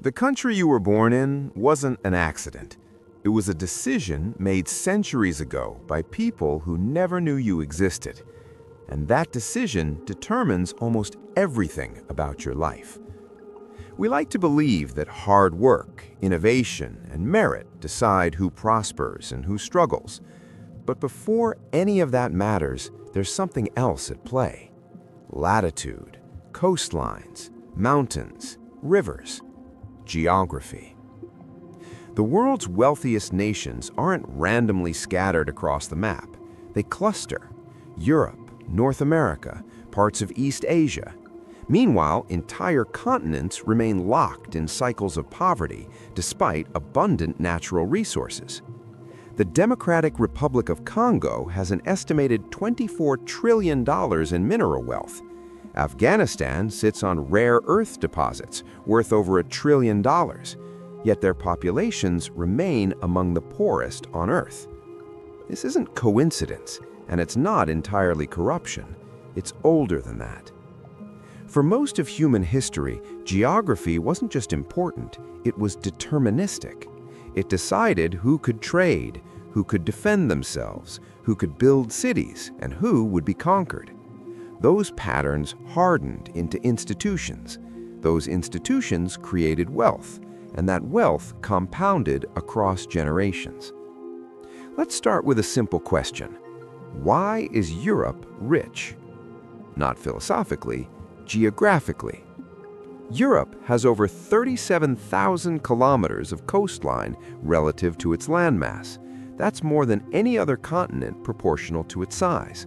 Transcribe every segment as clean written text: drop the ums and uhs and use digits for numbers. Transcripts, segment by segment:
The country you were born in wasn't an accident. It was a decision made centuries ago by people who never knew you existed. And that decision determines almost everything about your life. We like to believe that hard work, innovation, and merit decide who prospers and who struggles. But before any of that matters, there's something else at play. Latitude, coastlines, mountains, rivers, geography. The world's wealthiest nations aren't randomly scattered across the map. They cluster. Europe, North America, parts of East Asia. Meanwhile, entire continents remain locked in cycles of poverty despite abundant natural resources. The Democratic Republic of Congo has an estimated $24 trillion in mineral wealth. Afghanistan sits on rare earth deposits worth over $1 trillion, yet their populations remain among the poorest on Earth. This isn't coincidence, and it's not entirely corruption. It's older than that. For most of human history, geography wasn't just important, it was deterministic. It decided who could trade, who could defend themselves, who could build cities, and who would be conquered. Those patterns hardened into institutions. Those institutions created wealth, and that wealth compounded across generations. Let's start with a simple question. Why is Europe rich? Not philosophically, geographically. Europe has over 37,000 kilometers of coastline relative to its landmass. That's more than any other continent proportional to its size.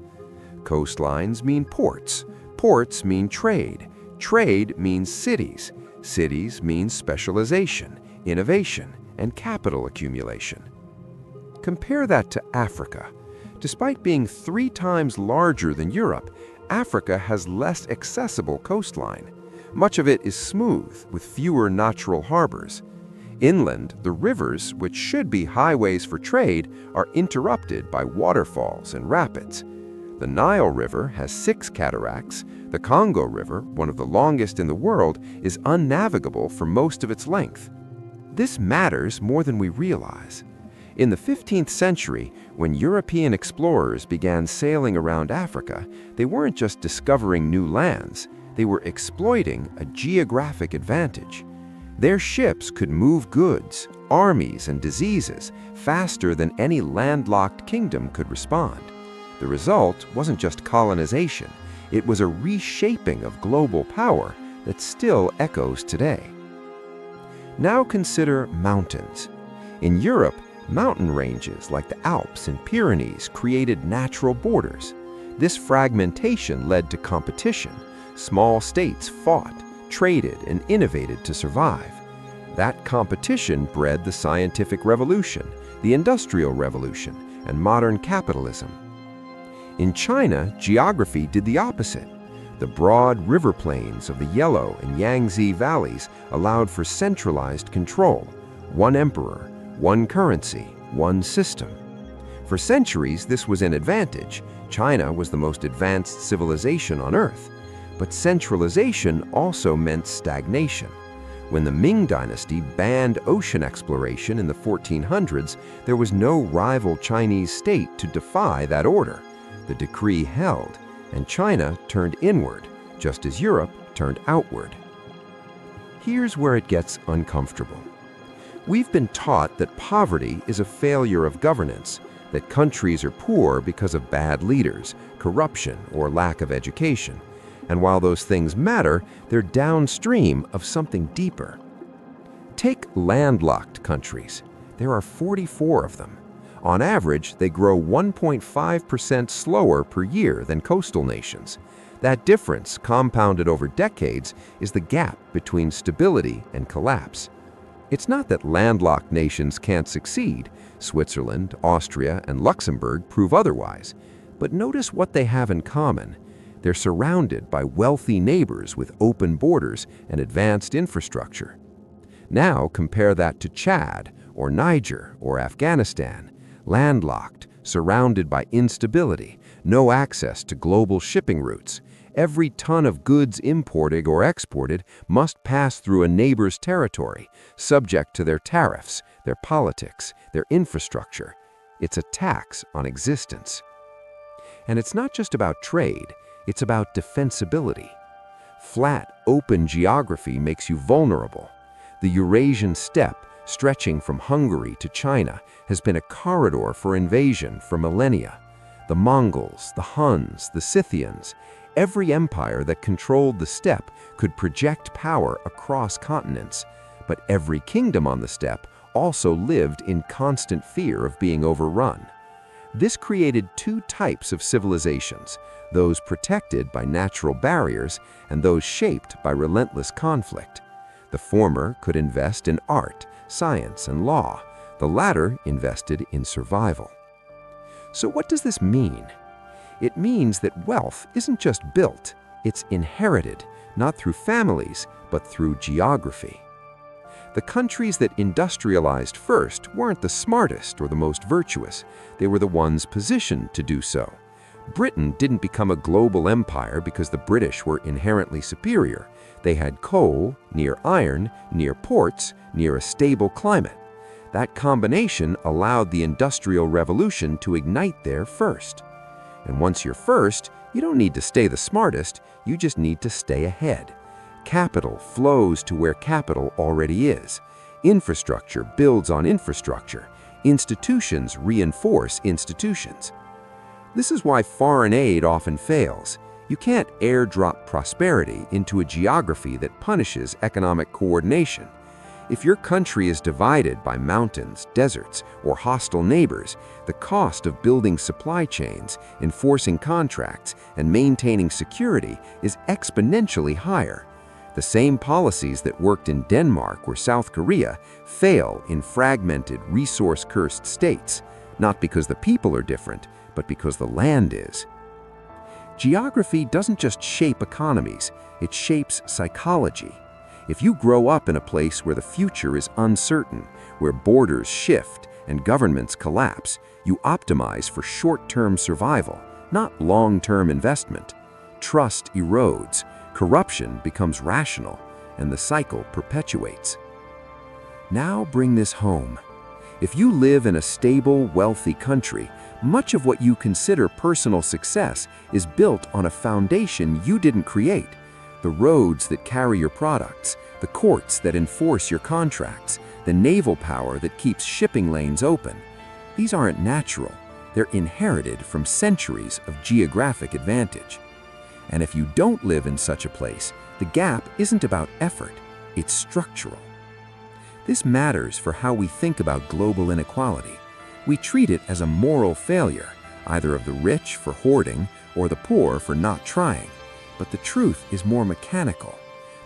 Coastlines mean ports. Ports mean trade. Trade means cities. Cities mean specialization, innovation, and capital accumulation. Compare that to Africa. Despite being 3 times larger than Europe, Africa has less accessible coastline. Much of it is smooth, with fewer natural harbors. Inland, the rivers, which should be highways for trade, are interrupted by waterfalls and rapids. The Nile River has 6 cataracts. The Congo River, one of the longest in the world, is unnavigable for most of its length. This matters more than we realize. In the 15th century, when European explorers began sailing around Africa, they weren't just discovering new lands, they were exploiting a geographic advantage. Their ships could move goods, armies, and diseases faster than any landlocked kingdom could respond. The result wasn't just colonization, it was a reshaping of global power that still echoes today. Now consider mountains. In Europe, mountain ranges like the Alps and Pyrenees created natural borders. This fragmentation led to competition. Small states fought, traded, and innovated to survive. That competition bred the scientific revolution, the industrial revolution, and modern capitalism. In China, geography did the opposite. The broad river plains of the Yellow and Yangtze valleys allowed for centralized control. One emperor, one currency, one system. For centuries, this was an advantage. China was the most advanced civilization on Earth. But centralization also meant stagnation. When the Ming Dynasty banned ocean exploration in the 1400s, there was no rival Chinese state to defy that order. The decree held, and China turned inward, just as Europe turned outward. Here's where it gets uncomfortable. We've been taught that poverty is a failure of governance, that countries are poor because of bad leaders, corruption, or lack of education. And while those things matter, they're downstream of something deeper. Take landlocked countries. There are 44 of them. On average, they grow 1.5% slower per year than coastal nations. That difference, compounded over decades, is the gap between stability and collapse. It's not that landlocked nations can't succeed. Switzerland, Austria, and Luxembourg prove otherwise. But notice what they have in common. They're surrounded by wealthy neighbors with open borders and advanced infrastructure. Now compare that to Chad, or Niger, or Afghanistan. Landlocked, surrounded by instability, no access to global shipping routes. Every ton of goods imported or exported must pass through a neighbor's territory, subject to their tariffs, their politics, their infrastructure. It's a tax on existence. And it's not just about trade, it's about defensibility. Flat, open geography makes you vulnerable. The Eurasian steppe, stretching from Hungary to China, has been a corridor for invasion for millennia. The Mongols, the Huns, the Scythians, every empire that controlled the steppe could project power across continents, but every kingdom on the steppe also lived in constant fear of being overrun. This created two types of civilizations, those protected by natural barriers and those shaped by relentless conflict. The former could invest in art, science, and law. The latter invested in survival. So what does this mean? It means that wealth isn't just built, it's inherited, not through families, but through geography. The countries that industrialized first weren't the smartest or the most virtuous. They were the ones positioned to do so. Britain didn't become a global empire because the British were inherently superior. They had coal, near iron, near ports, near a stable climate. That combination allowed the Industrial Revolution to ignite there first. And once you're first, you don't need to stay the smartest, you just need to stay ahead. Capital flows to where capital already is. Infrastructure builds on infrastructure. Institutions reinforce institutions. This is why foreign aid often fails. You can't airdrop prosperity into a geography that punishes economic coordination. If your country is divided by mountains, deserts, or hostile neighbors, the cost of building supply chains, enforcing contracts, and maintaining security is exponentially higher. The same policies that worked in Denmark or South Korea fail in fragmented, resource-cursed states, not because the people are different, but because the land is. Geography doesn't just shape economies, it shapes psychology. If you grow up in a place where the future is uncertain, where borders shift and governments collapse, you optimize for short-term survival, not long-term investment. Trust erodes, corruption becomes rational, and the cycle perpetuates. Now bring this home. If you live in a stable, wealthy country, much of what you consider personal success is built on a foundation you didn't create. The roads that carry your products, the courts that enforce your contracts, the naval power that keeps shipping lanes open. These aren't natural. They're inherited from centuries of geographic advantage. And if you don't live in such a place, the gap isn't about effort, it's structural. This matters for how we think about global inequality. We treat it as a moral failure, either of the rich for hoarding or the poor for not trying. But the truth is more mechanical.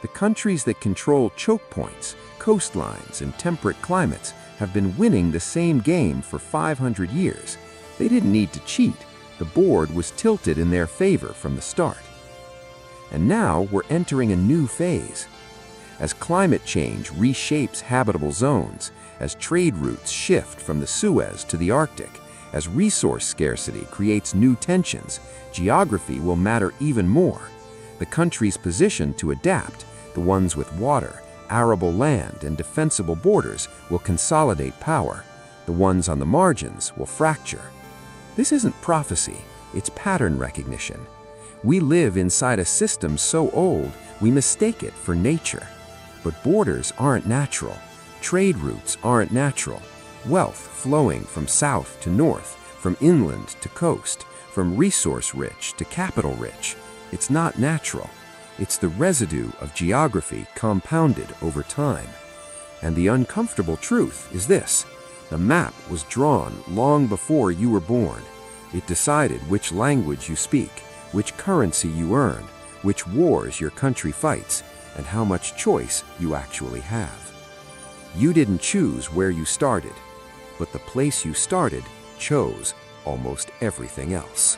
The countries that control choke points, coastlines, and temperate climates have been winning the same game for 500 years. They didn't need to cheat. The board was tilted in their favor from the start. And now we're entering a new phase. As climate change reshapes habitable zones, as trade routes shift from the Suez to the Arctic, as resource scarcity creates new tensions, geography will matter even more. The countries positioned to adapt, the ones with water, arable land, and defensible borders, will consolidate power. The ones on the margins will fracture. This isn't prophecy, it's pattern recognition. We live inside a system so old, we mistake it for nature. But borders aren't natural. Trade routes aren't natural. Wealth flowing from south to north, from inland to coast, from resource-rich to capital-rich. It's not natural. It's the residue of geography compounded over time. And the uncomfortable truth is this: the map was drawn long before you were born. It decided which language you speak, which currency you earn, which wars your country fights, and how much choice you actually have. You didn't choose where you started, but the place you started chose almost everything else.